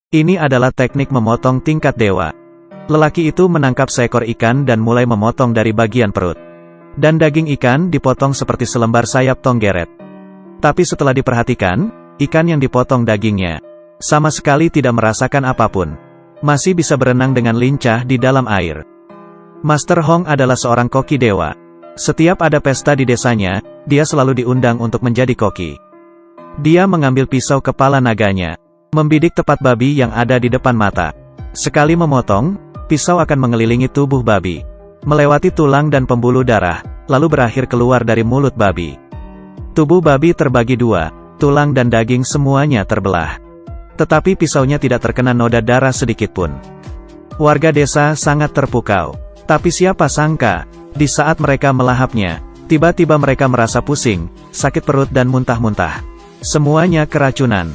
Ini adalah teknik memotong tingkat dewa. Lelaki itu menangkap seekor ikan dan mulai memotong dari bagian perut. Dan daging ikan dipotong seperti selembar sayap tonggeret. Tapi setelah diperhatikan, ikan yang dipotong dagingnya sama sekali tidak merasakan apapun. Masih bisa berenang dengan lincah di dalam air. Master Hong adalah seorang koki dewa. Setiap ada pesta di desanya, dia selalu diundang untuk menjadi koki. Dia mengambil pisau kepala naganya, membidik tepat babi yang ada di depan mata. Sekali memotong, pisau akan mengelilingi tubuh babi, melewati tulang dan pembuluh darah, lalu berakhir keluar dari mulut babi. Tubuh babi terbagi dua, tulang dan daging semuanya terbelah. Tetapi pisaunya tidak terkena noda darah sedikitpun. Warga desa sangat terpukau. Tapi siapa sangka, di saat mereka melahapnya, tiba-tiba mereka merasa pusing, sakit perut dan muntah-muntah. Semuanya keracunan.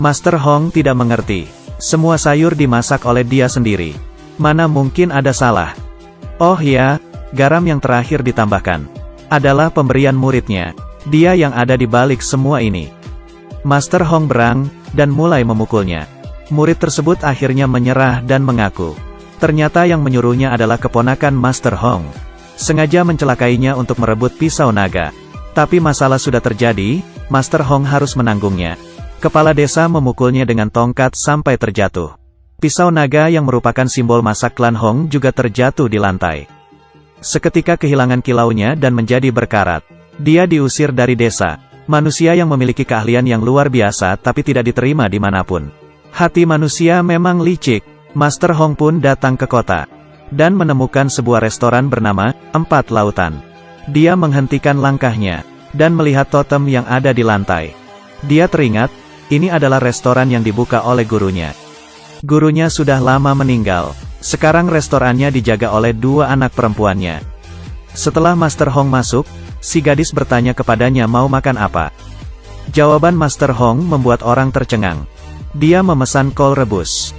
Master Hong tidak mengerti. Semua sayur dimasak oleh dia sendiri. Mana mungkin ada salah? Oh ya, garam yang terakhir ditambahkan adalah pemberian muridnya. Dia yang ada di balik semua ini. Master Hong berang, dan mulai memukulnya. Murid tersebut akhirnya menyerah dan mengaku. Ternyata yang menyuruhnya adalah keponakan Master Hong. Sengaja mencelakainya untuk merebut pisau naga. Tapi masalah sudah terjadi, Master Hong harus menanggungnya. Kepala desa memukulnya dengan tongkat sampai terjatuh. Pisau naga yang merupakan simbol masa klan Hong juga terjatuh di lantai. Seketika kehilangan kilaunya dan menjadi berkarat. Dia diusir dari desa. Manusia yang memiliki keahlian yang luar biasa tapi tidak diterima dimanapun. Hati manusia memang licik. Master Hong pun datang ke kota. Dan menemukan sebuah restoran bernama Empat Lautan. Dia menghentikan langkahnya. Dan melihat totem yang ada di lantai. Dia teringat, ini adalah restoran yang dibuka oleh gurunya. Gurunya sudah lama meninggal. Sekarang restorannya dijaga oleh dua anak perempuannya. Setelah Master Hong masuk, si gadis bertanya kepadanya mau makan apa. Jawaban Master Hong membuat orang tercengang. Dia memesan kol rebus.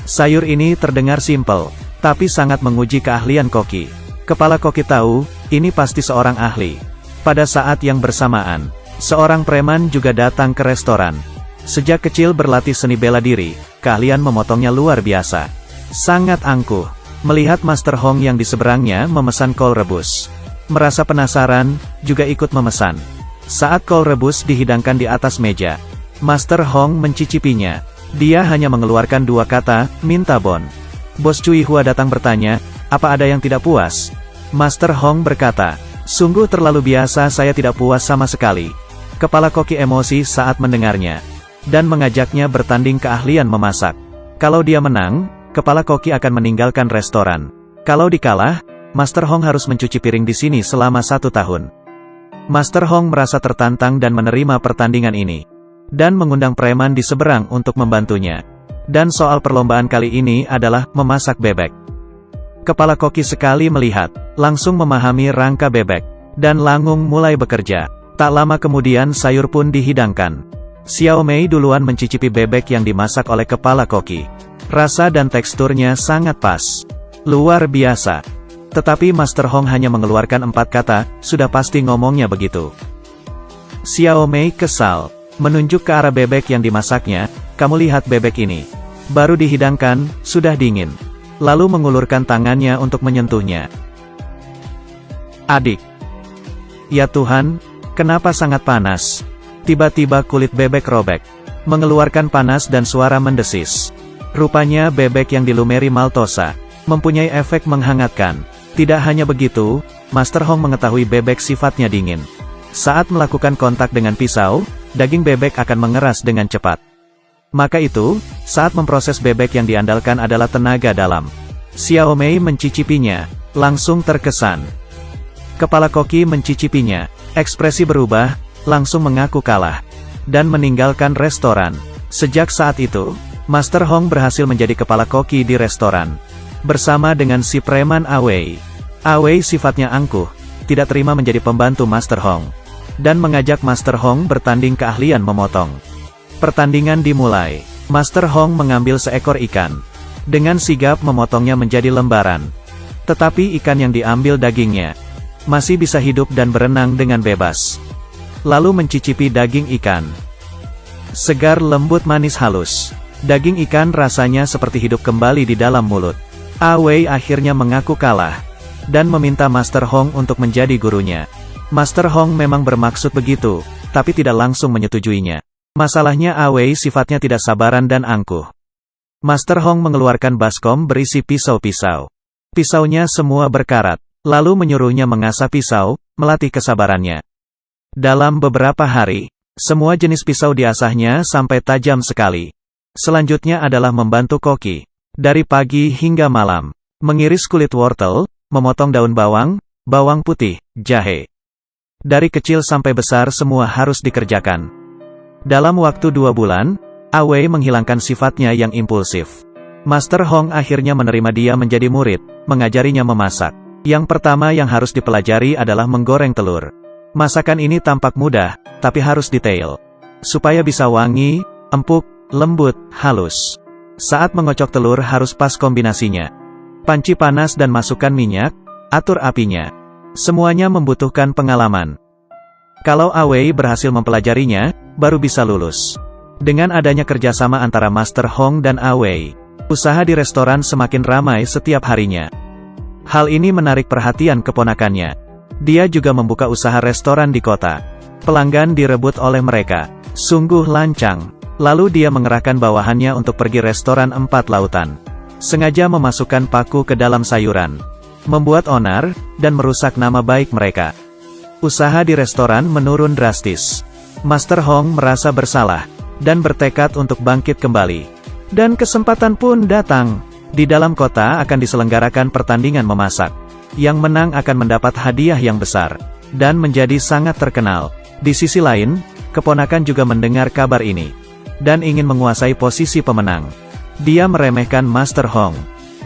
Sayur ini terdengar simpel, tapi sangat menguji keahlian koki. Kepala koki tahu, ini pasti seorang ahli. Pada saat yang bersamaan, seorang preman juga datang ke restoran. Sejak kecil berlatih seni bela diri, keahlian memotongnya luar biasa. Sangat angkuh, melihat Master Hong yang di seberangnya memesan kol rebus. Merasa penasaran, juga ikut memesan. Saat kol rebus dihidangkan di atas meja, Master Hong mencicipinya. Dia hanya mengeluarkan dua kata, minta bon. Bos Cui Hua datang bertanya, apa ada yang tidak puas? Master Hong berkata, sungguh terlalu biasa, saya tidak puas sama sekali. Kepala koki emosi saat mendengarnya. Dan mengajaknya bertanding keahlian memasak. Kalau dia menang, kepala koki akan meninggalkan restoran. Kalau dikalah, Master Hong harus mencuci piring di sini selama 1 tahun. Master Hong merasa tertantang dan menerima pertandingan ini. Dan mengundang preman di seberang untuk membantunya. Dan soal perlombaan kali ini adalah memasak bebek. Kepala koki sekali melihat, langsung memahami rangka bebek. Dan Langung mulai bekerja. Tak lama kemudian sayur pun dihidangkan. Xiao Mei duluan mencicipi bebek yang dimasak oleh kepala koki. Rasa dan teksturnya sangat pas. Luar biasa. Tetapi Master Hong hanya mengeluarkan 4 kata, sudah pasti ngomongnya begitu. Xiao Mei kesal, menunjuk ke arah bebek yang dimasaknya, kamu lihat bebek ini. Baru dihidangkan, sudah dingin. Lalu mengulurkan tangannya untuk menyentuhnya. Adik. Ya Tuhan, kenapa sangat panas? Tiba-tiba kulit bebek robek. Mengeluarkan panas dan suara mendesis. Rupanya bebek yang dilumeri maltosa. Mempunyai efek menghangatkan. Tidak hanya begitu, Master Hong mengetahui bebek sifatnya dingin. Saat melakukan kontak dengan pisau, daging bebek akan mengeras dengan cepat. Maka itu, saat memproses bebek yang diandalkan adalah tenaga dalam. Xiao Mei mencicipinya, langsung terkesan. Kepala koki mencicipinya, ekspresi berubah, langsung mengaku kalah. Dan meninggalkan restoran. Sejak saat itu, Master Hong berhasil menjadi kepala koki di restoran. Bersama dengan si preman Awei. Awei sifatnya angkuh, tidak terima menjadi pembantu Master Hong. Dan mengajak Master Hong bertanding keahlian memotong. Pertandingan dimulai. Master Hong mengambil seekor ikan. Dengan sigap memotongnya menjadi lembaran. Tetapi ikan yang diambil dagingnya masih bisa hidup dan berenang dengan bebas. Lalu mencicipi daging ikan. Segar lembut manis halus. Daging ikan rasanya seperti hidup kembali di dalam mulut. Awei akhirnya mengaku kalah, dan meminta Master Hong untuk menjadi gurunya. Master Hong memang bermaksud begitu, tapi tidak langsung menyetujuinya. Masalahnya Awei sifatnya tidak sabaran dan angkuh. Master Hong mengeluarkan baskom berisi pisau-pisau. Pisaunya semua berkarat, lalu menyuruhnya mengasah pisau, melatih kesabarannya. Dalam beberapa hari, semua jenis pisau diasahnya sampai tajam sekali. Selanjutnya adalah membantu koki. Dari pagi hingga malam, mengiris kulit wortel, memotong daun bawang, bawang putih, jahe. Dari kecil sampai besar semua harus dikerjakan. Dalam waktu 2 bulan, Awei menghilangkan sifatnya yang impulsif. Master Hong akhirnya menerima dia menjadi murid, mengajarinya memasak. Yang pertama yang harus dipelajari adalah menggoreng telur. Masakan ini tampak mudah, tapi harus detail. Supaya bisa wangi, empuk, lembut, halus. Saat mengocok telur harus pas kombinasinya. Panci panas dan masukkan minyak, atur apinya. Semuanya membutuhkan pengalaman. Kalau Awei berhasil mempelajarinya, baru bisa lulus. Dengan adanya kerjasama antara Master Hong dan Awei, usaha di restoran semakin ramai setiap harinya. Hal ini menarik perhatian keponakannya. Dia juga membuka usaha restoran di kota. Pelanggan direbut oleh mereka. Sungguh lancang. Lalu dia mengerahkan bawahannya untuk pergi restoran 4 lautan. Sengaja memasukkan paku ke dalam sayuran. Membuat onar, dan merusak nama baik mereka. Usaha di restoran menurun drastis. Master Hong merasa bersalah, dan bertekad untuk bangkit kembali. Dan kesempatan pun datang. Di dalam kota akan diselenggarakan pertandingan memasak. Yang menang akan mendapat hadiah yang besar, dan menjadi sangat terkenal. Di sisi lain, keponakan juga mendengar kabar ini, dan ingin menguasai posisi pemenang. Dia meremehkan Master Hong.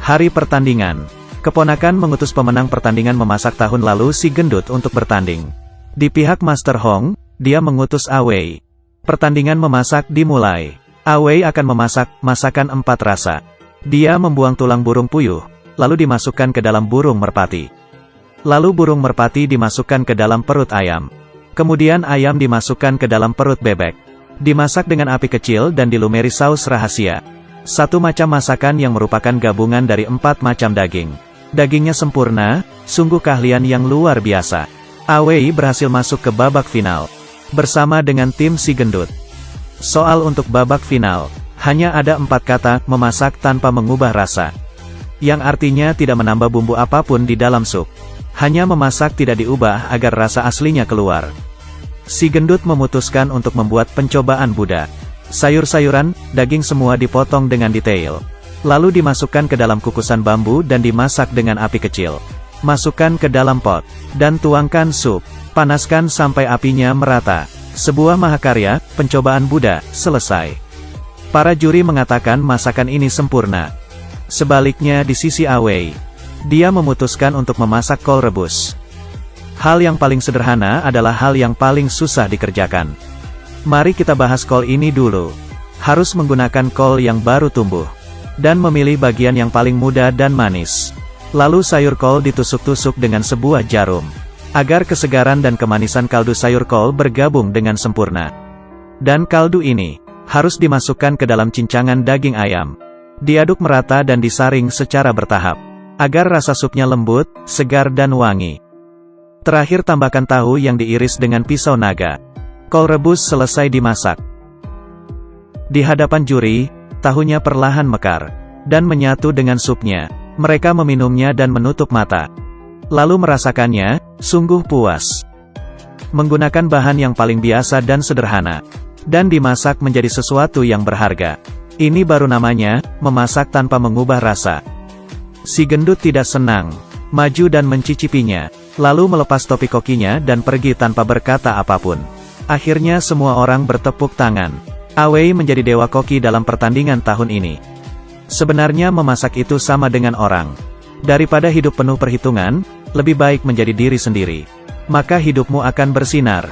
Hari pertandingan. Keponakan mengutus pemenang pertandingan memasak tahun lalu si gendut untuk bertanding. Di pihak Master Hong, dia mengutus Awei. Pertandingan memasak dimulai. Awei akan memasak masakan 4 rasa. Dia membuang tulang burung puyuh, lalu dimasukkan ke dalam burung merpati. Lalu burung merpati dimasukkan ke dalam perut ayam. Kemudian ayam dimasukkan ke dalam perut bebek. Dimasak dengan api kecil dan dilumuri saus rahasia. Satu macam masakan yang merupakan gabungan dari 4 macam daging. Dagingnya sempurna, sungguh keahlian yang luar biasa. Awei berhasil masuk ke babak final, bersama dengan tim si gendut. Soal untuk babak final, hanya ada 4 kata, memasak tanpa mengubah rasa. Yang artinya tidak menambah bumbu apapun di dalam sup. Hanya memasak tidak diubah agar rasa aslinya keluar. Si gendut memutuskan untuk membuat pencobaan Buddha. Sayur-sayuran, daging semua dipotong dengan detail. Lalu dimasukkan ke dalam kukusan bambu dan dimasak dengan api kecil. Masukkan ke dalam pot, dan tuangkan sup. Panaskan sampai apinya merata. Sebuah mahakarya, pencobaan Buddha, selesai. Para juri mengatakan masakan ini sempurna. Sebaliknya di sisi Awei, dia memutuskan untuk memasak kol rebus. Hal yang paling sederhana adalah hal yang paling susah dikerjakan. Mari kita bahas kol ini dulu. Harus menggunakan kol yang baru tumbuh. Dan memilih bagian yang paling muda dan manis. Lalu sayur kol ditusuk-tusuk dengan sebuah jarum. Agar kesegaran dan kemanisan kaldu sayur kol bergabung dengan sempurna. Dan kaldu ini harus dimasukkan ke dalam cincangan daging ayam. Diaduk merata dan disaring secara bertahap. Agar rasa supnya lembut, segar dan wangi. Terakhir tambahkan tahu yang diiris dengan pisau naga. Kol rebus selesai dimasak. Di hadapan juri, tahunya perlahan mekar. Dan menyatu dengan supnya. Mereka meminumnya dan menutup mata. Lalu merasakannya, sungguh puas. Menggunakan bahan yang paling biasa dan sederhana. Dan dimasak menjadi sesuatu yang berharga. Ini baru namanya, memasak tanpa mengubah rasa. Si gendut tidak senang. Maju dan mencicipinya. Lalu melepas topi kokinya dan pergi tanpa berkata apapun. Akhirnya semua orang bertepuk tangan. Awei menjadi dewa koki dalam pertandingan tahun ini. Sebenarnya memasak itu sama dengan orang. Daripada hidup penuh perhitungan, lebih baik menjadi diri sendiri. Maka hidupmu akan bersinar.